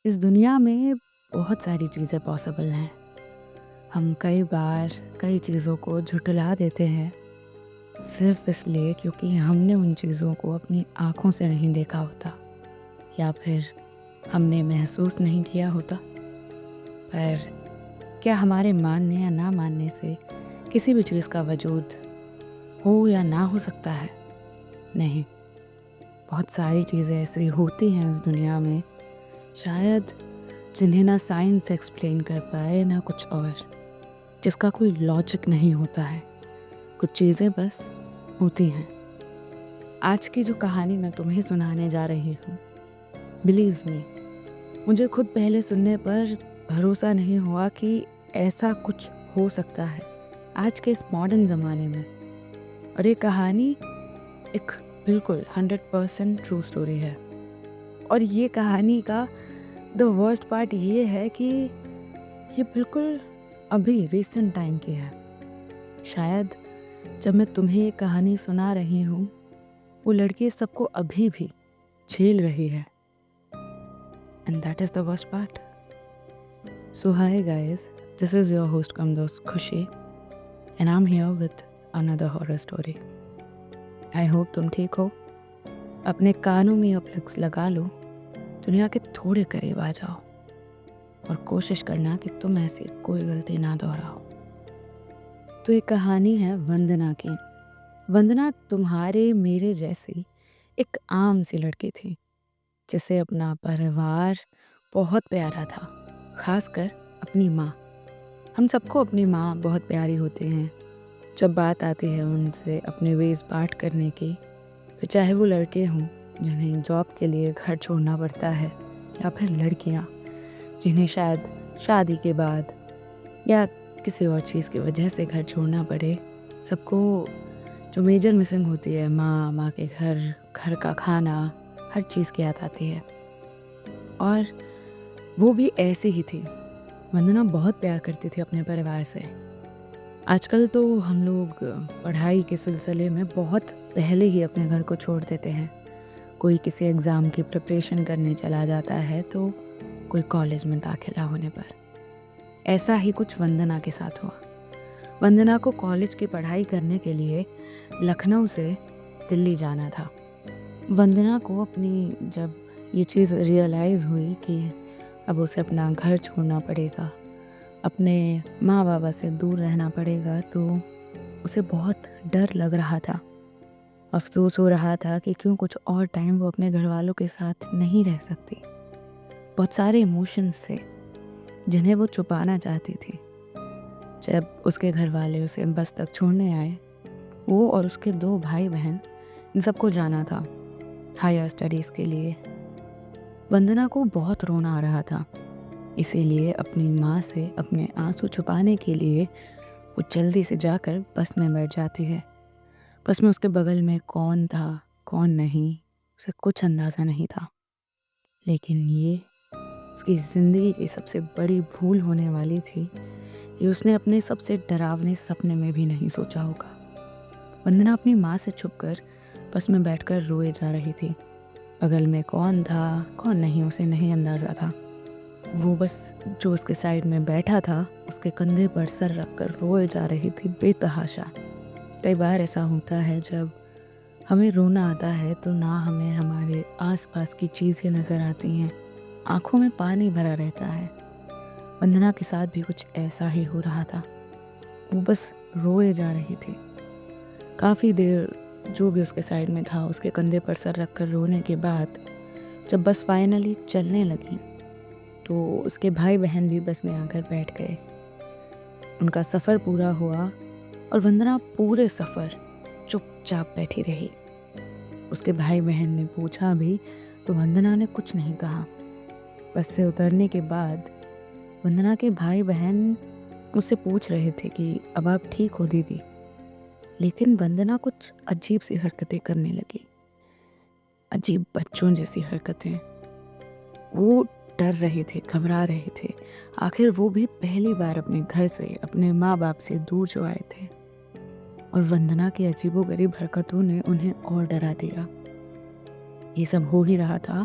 इस दुनिया में बहुत सारी चीज़ें पॉसिबल हैं। हम कई बार कई चीज़ों को झुठला देते हैं सिर्फ़ इसलिए क्योंकि हमने उन चीज़ों को अपनी आँखों से नहीं देखा होता या फिर हमने महसूस नहीं किया होता। पर क्या हमारे मानने या ना मानने से किसी भी चीज़ का वजूद हो या ना हो सकता है? नहीं, बहुत सारी चीज़ें ऐसी होती हैं इस दुनिया में, शायद जिन्हें ना साइंस एक्सप्लेन कर पाए ना कुछ और, जिसका कोई लॉजिक नहीं होता है। कुछ चीज़ें बस होती हैं। आज की जो कहानी मैं तुम्हें सुनाने जा रही हूँ, बिलीव मी, मुझे खुद पहले सुनने पर भरोसा नहीं हुआ कि ऐसा कुछ हो सकता है आज के इस मॉडर्न ज़माने में। और ये कहानी एक बिल्कुल 100% ट्रू स्टोरी है। और ये कहानी का द वर्स्ट पार्ट ये है कि ये बिल्कुल अभी रिसेंट टाइम की है। शायद जब मैं तुम्हें ये कहानी सुना रही हूँ, वो लड़की सबको अभी भी झेल रही है। And that is the worst part. So hi guys, this is your host cum दोस्त Khushi and I am here with another horror story. I hope तुम ठीक हो। अपने कानों में ईयरप्लग्स लगा लो, दुनिया के थोड़े करीब आ जाओ और कोशिश करना कि तुम ऐसी कोई गलती ना दोहराओ। तो ये कहानी है वंदना की। वंदना तुम्हारे मेरे जैसी एक आम सी लड़की थी जिसे अपना परिवार बहुत प्यारा था, खासकर अपनी माँ। हम सबको अपनी माँ बहुत प्यारी होती हैं। जब बात आती है उनसे अपने वेज बांट करने की, फिर चाहे वो लड़के हों जिन्हें जॉब के लिए घर छोड़ना पड़ता है, या फिर लड़कियाँ जिन्हें शायद शादी के बाद या किसी और चीज़ की वजह से घर छोड़ना पड़े, सबको जो मेजर मिसिंग होती है माँ, माँ के घर, घर का खाना, हर चीज़ की याद आती है। और वो भी ऐसी ही थी। वंदना बहुत प्यार करती थी अपने परिवार से। आजकल तो हम लोग पढ़ाई के सिलसिले में बहुत पहले ही अपने घर को छोड़ देते हैं। कोई किसी एग्ज़ाम की प्रिपरेशन करने चला जाता है तो कोई कॉलेज में दाखिला होने पर। ऐसा ही कुछ वंदना के साथ हुआ। वंदना को कॉलेज की पढ़ाई करने के लिए लखनऊ से दिल्ली जाना था। वंदना को अपनी जब ये चीज़ रियलाइज़ हुई कि अब उसे अपना घर छोड़ना पड़ेगा, अपने माँ बाबा से दूर रहना पड़ेगा, तो उसे बहुत डर लग रहा था। अफ़सोस हो रहा था कि क्यों कुछ और टाइम वो अपने घर वालों के साथ नहीं रह सकती। बहुत सारे इमोशंस थे जिन्हें वो छुपाना चाहती थी। जब उसके घर वाले उसे बस तक छोड़ने आए, वो और उसके 2 भाई बहन इन सबको जाना था हायर स्टडीज़ के लिए। वंदना को बहुत रोना आ रहा था, इसीलिए अपनी माँ से अपने आंसू छुपाने के लिए वो जल्दी से जाकर बस में बैठ जाती है। बस में उसके बगल में कौन था, कौन नहीं, उसे कुछ अंदाज़ा नहीं था। लेकिन ये उसकी ज़िंदगी की सबसे बड़ी भूल होने वाली थी। ये उसने अपने सबसे डरावने सपने में भी नहीं सोचा होगा। वंदना अपनी माँ से छुपकर बस में बैठकर रोए जा रही थी। बगल में कौन था, कौन नहीं, उसे नहीं अंदाज़ा था। वो बस जो उसके साइड में बैठा था, उसके कंधे पर सर रखकर रोए जा रही थी बेतहाशा। कई बार ऐसा होता है जब हमें रोना आता है तो ना हमें हमारे आसपास की चीज़ें नज़र आती हैं, आँखों में पानी भरा रहता है। वंदना के साथ भी कुछ ऐसा ही हो रहा था। वो बस रोए जा रही थी। काफ़ी देर जो भी उसके साइड में था उसके कंधे पर सर रखकर रोने के बाद जब बस फाइनली चलने लगी तो उसके भाई बहन भी बस में आकर बैठ गए। उनका सफ़र पूरा हुआ और वंदना पूरे सफ़र चुपचाप बैठी रही। उसके भाई बहन ने पूछा भी तो वंदना ने कुछ नहीं कहा। बस से उतरने के बाद वंदना के भाई बहन उससे पूछ रहे थे कि अब आप ठीक हो दीदी, लेकिन वंदना कुछ अजीब सी हरकतें करने लगी, अजीब बच्चों जैसी हरकतें। वो डर रहे थे, घबरा रहे थे। आखिर वो भी पहली बार अपने घर से, अपने माँ बाप से दूर जो आए थे। और वंदना की अजीबोगरीब हरकतों ने उन्हें और डरा दिया। ये सब हो ही रहा था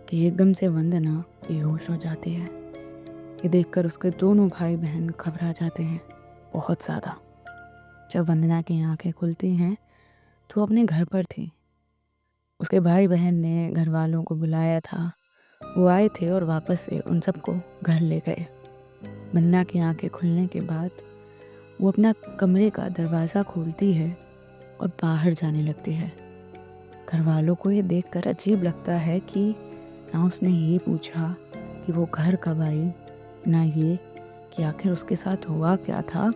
कि एकदम से वंदना बेहोश हो जाती है। ये देखकर उसके दोनों भाई बहन घबरा जाते हैं, बहुत ज़्यादा। जब वंदना की आंखें खुलती हैं तो वो अपने घर पर थी। उसके भाई बहन ने घर वालों को बुलाया था। वो आए थे और वापस से उन सबको घर ले गए। वंदना की आंखें खुलने के बाद वो अपना कमरे का दरवाज़ा खोलती है और बाहर जाने लगती है। घर वालों को ये देखकर अजीब लगता है कि ना उसने ये पूछा कि वो घर कब आई, ना ये कि आखिर उसके साथ हुआ क्या था,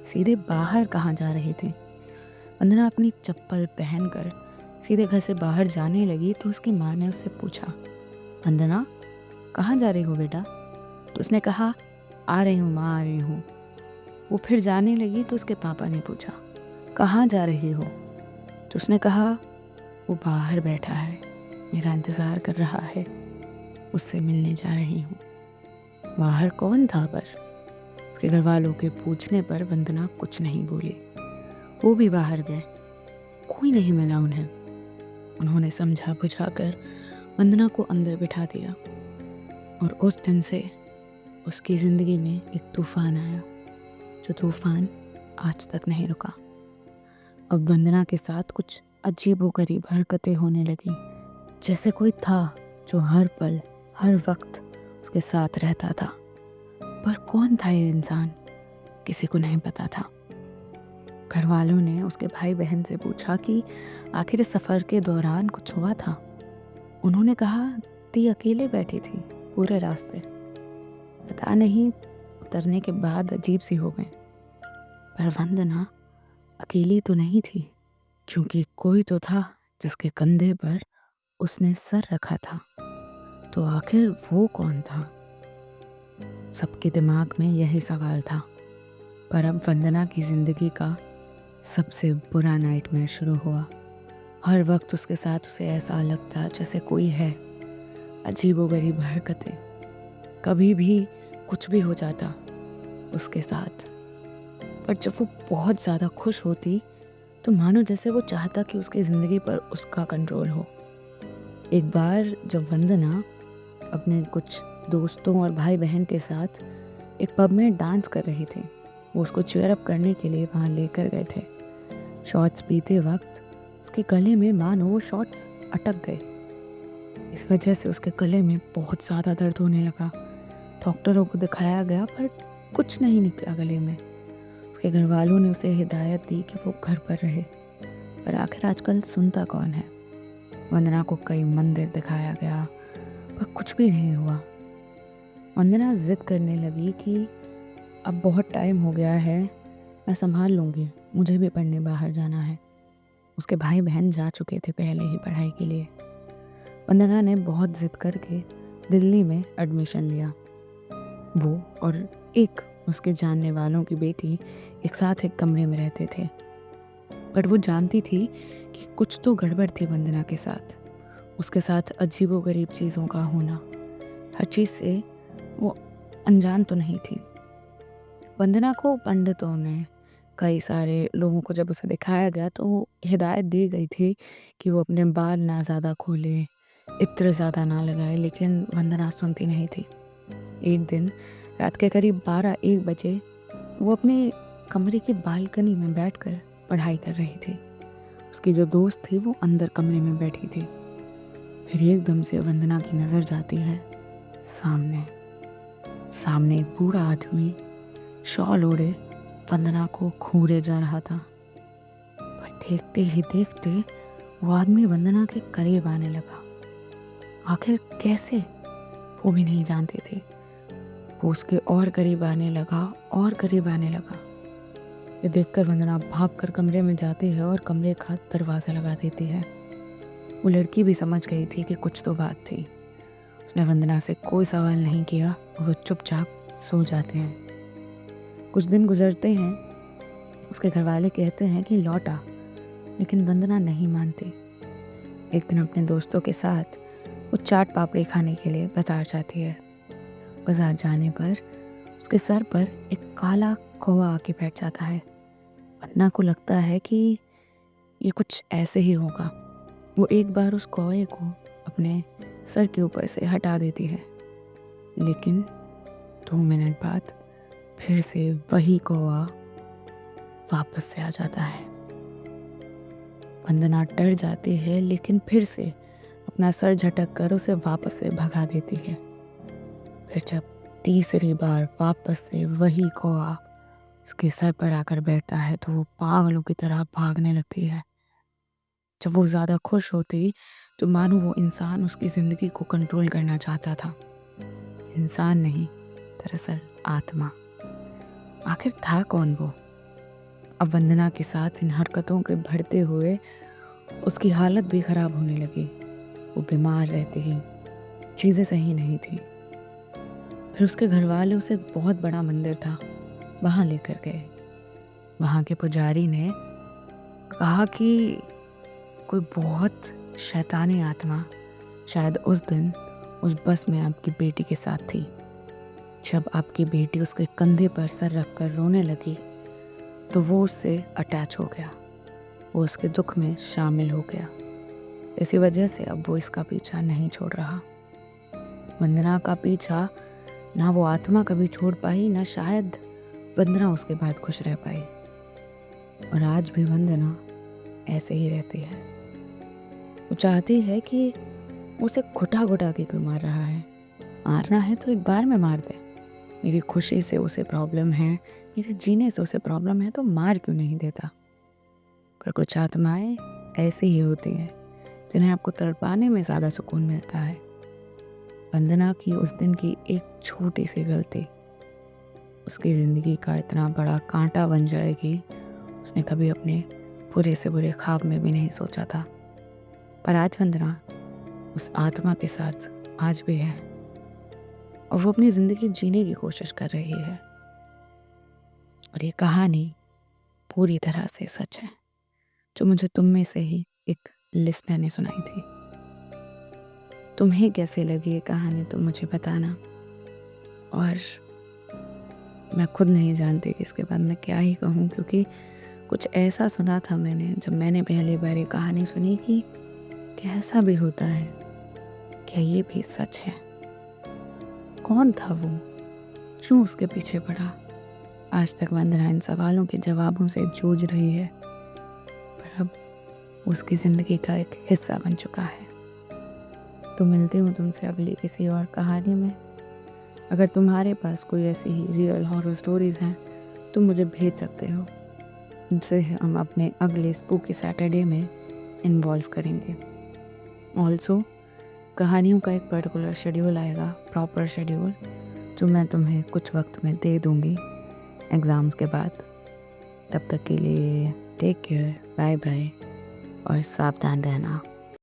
सीधे बाहर कहाँ जा रहे थे। वंदना अपनी चप्पल पहनकर सीधे घर से बाहर जाने लगी तो उसकी माँ ने उससे पूछा, वंदना कहाँ जा रही हो बेटा? तो उसने कहा, आ रही हूँ माँ, आ रही हूँ। वो फिर जाने लगी तो उसके पापा ने पूछा, कहाँ जा रही हो? तो उसने कहा, वो बाहर बैठा है, मेरा इंतज़ार कर रहा है, उससे मिलने जा रही हूँ। बाहर कौन था पर? उसके घर वालों के पूछने पर वंदना कुछ नहीं बोली। वो भी बाहर गए, कोई नहीं मिला उन्हें। उन्होंने समझा बुझाकर वंदना को अंदर बिठा दिया और उस दिन से उसकी ज़िंदगी में एक तूफ़ान आया, जो तूफ़ान आज तक नहीं रुका। अब वंदना के साथ कुछ अजीबोगरीब हरकतें होने लगी, जैसे कोई था जो हर पल हर वक्त उसके साथ रहता था। पर कौन था ये इंसान, किसी को नहीं पता था। घर वालों ने उसके भाई बहन से पूछा कि आखिर इस सफ़र के दौरान कुछ हुआ था। उन्होंने कहा, ती अकेले बैठी थी पूरे रास्ते, पता नहीं उतरने के बाद अजीब सी हो गई। पर वंदना अकेली तो नहीं थी, क्योंकि कोई तो था जिसके कंधे पर उसने सर रखा था। तो आखिर वो कौन था? सबके दिमाग में यही सवाल था। पर अब वंदना की ज़िंदगी का सबसे बुरा नाइटमेयर शुरू हुआ। हर वक्त उसके साथ उसे ऐसा लगता जैसे कोई है। अजीबोगरीब हरकतें, कभी भी कुछ भी हो जाता उसके साथ। पर जब वो बहुत ज़्यादा खुश होती तो मानो जैसे वो चाहता कि उसकी ज़िंदगी पर उसका कंट्रोल हो। एक बार जब वंदना अपने कुछ दोस्तों और भाई बहन के साथ एक पब में डांस कर रही थी, वो उसको चीयर अप करने के लिए वहाँ लेकर गए थे। शॉट्स पीते वक्त उसके गले में मानो वो शॉट्स अटक गए। इस वजह से उसके गले में बहुत ज़्यादा दर्द होने लगा। डॉक्टरों को दिखाया गया पर कुछ नहीं निकला गले में। उसके घर वालों ने उसे हिदायत दी कि वो घर पर रहे, पर आखिर आजकल सुनता कौन है। वंदना को कई मंदिर दिखाया गया पर कुछ भी नहीं हुआ। वंदना जिद करने लगी कि अब बहुत टाइम हो गया है, मैं संभाल लूँगी, मुझे भी पढ़ने बाहर जाना है। उसके भाई बहन जा चुके थे पहले ही पढ़ाई के लिए। वंदना ने बहुत जिद करके दिल्ली में एडमिशन लिया। वो और एक उसके जानने वालों की बेटी एक साथ एक कमरे में रहते थे। पर वो जानती थी कि कुछ तो गड़बड़ थी वंदना के साथ। उसके साथ अजीबोगरीब चीज़ों का होना, हर चीज़ से वो अनजान तो नहीं थी। वंदना को पंडितों ने, कई सारे लोगों को जब उसे दिखाया गया तो हिदायत दी गई थी कि वो अपने बाल ना ज़्यादा खोले, इत्र ज़्यादा ना लगाए, लेकिन वंदना सुनती नहीं थी। एक दिन रात के करीब 12-1 बजे वो अपने कमरे की बालकनी में बैठकर पढ़ाई कर रही थी। उसकी जो दोस्त थी वो अंदर कमरे में बैठी थी। फिर एकदम से वंदना की नज़र जाती है सामने। सामने एक बूढ़ा आदमी शॉल ओढ़े वंदना को घूरे जा रहा था। पर देखते ही देखते वो आदमी वंदना के करीब आने लगा। आखिर कैसे, वो भी नहीं जानते थे। वो उसके और करीब आने लगा और करीब आने लगा। ये देखकर वंदना भागकर कमरे में जाती है और कमरे का दरवाज़ा लगा देती है। वो लड़की भी समझ गई थी कि कुछ तो बात थी। उसने वंदना से कोई सवाल नहीं किया और वो चुपचाप सो जाते हैं। कुछ दिन गुजरते हैं, उसके घरवाले कहते हैं कि लौट आ, लेकिन वंदना नहीं मानती। एक दिन अपने दोस्तों के साथ वो चाट पापड़ी खाने के लिए बाजार जाती है। बाजार जाने पर उसके सर पर एक काला कौवा आके बैठ जाता है। वंदना को लगता है कि ये कुछ ऐसे ही होगा। वो एक बार उस कौवे को अपने सर के ऊपर से हटा देती है लेकिन 2 मिनट बाद फिर से वही कौवा वापस से आ जाता है। वंदना डर जाती है, लेकिन फिर से अपना सर झटक कर उसे वापस से भगा देती है। फिर जब तीसरी बार वापस से वही कौवा उसके सर पर आकर बैठता है तो वो पागलों की तरह भागने लगती है। जब वो ज़्यादा खुश होती तो मानो वो इंसान उसकी ज़िंदगी को कंट्रोल करना चाहता था। इंसान नहीं, दरअसल आत्मा। आखिर था कौन वो? अब वंदना के साथ इन हरकतों के बढ़ते हुए उसकी हालत भी खराब होने लगी। वो बीमार रहती ही, चीज़ें सही नहीं थी। फिर उसके घर वाले उसे एक बहुत बड़ा मंदिर था, वहाँ लेकर गए। वहाँ के पुजारी ने कहा कि कोई बहुत शैतानी आत्मा शायद उस दिन उस बस में आपकी बेटी के साथ थी। जब आपकी बेटी उसके कंधे पर सर रखकर रोने लगी तो वो उससे अटैच हो गया, वो उसके दुख में शामिल हो गया। इसी वजह से अब वो इसका पीछा नहीं छोड़ रहा। वंदना का पीछा ना वो आत्मा कभी छोड़ पाई, ना शायद वंदना उसके बाद खुश रह पाई। और आज भी वंदना ऐसे ही रहती है। वो चाहती है कि उसे घुटा घुटा के क्यों मार रहा है। मारना है तो एक बार में मार दे। मेरी खुशी से उसे प्रॉब्लम है, मेरे जीने से उसे प्रॉब्लम है, तो मार क्यों नहीं देता। पर कुछ आत्माएं ऐसी ही होती हैं जिन्हें आपको तड़पाने में ज़्यादा सुकून मिलता है। वंदना की उस दिन की एक छोटी सी गलती उसकी ज़िंदगी का इतना बड़ा कांटा बन जाएगी, उसने कभी अपने बुरे से बुरे ख्वाब में भी नहीं सोचा था। पर आज वंदना उस आत्मा के साथ आज भी है और वो अपनी ज़िंदगी जीने की कोशिश कर रही है। और ये कहानी पूरी तरह से सच है, जो मुझे तुम में से ही एक लिसनर ने सुनाई थी। तुम्हें कैसे लगी ये कहानी तो मुझे बताना। और मैं खुद नहीं जानती कि इसके बाद मैं क्या ही कहूँ, क्योंकि कुछ ऐसा सुना था मैंने जब मैंने पहली बार ये कहानी सुनी कि ऐसा भी होता है, क्या ये भी सच है। कौन था वो, क्यों उसके पीछे पड़ा? आज तक वंदना इन सवालों के जवाबों से जूझ रही है, पर अब उसकी ज़िंदगी का एक हिस्सा बन चुका है। तो मिलती हूँ तुमसे अगली किसी और कहानी में। अगर तुम्हारे पास कोई ऐसी ही रियल हॉरर स्टोरीज़ हैं तो मुझे भेज सकते हो, जिसे हम अपने अगले स्पूकी सैटरडे में इन्वॉल्व करेंगे। ऑल्सो कहानियों का एक पर्टिकुलर शेड्यूल आएगा, प्रॉपर शेड्यूल, जो मैं तुम्हें कुछ वक्त में दे दूँगी एग्ज़ाम्स के बाद। तब तक के लिए टेक केयर, बाय बाय और सावधान रहना।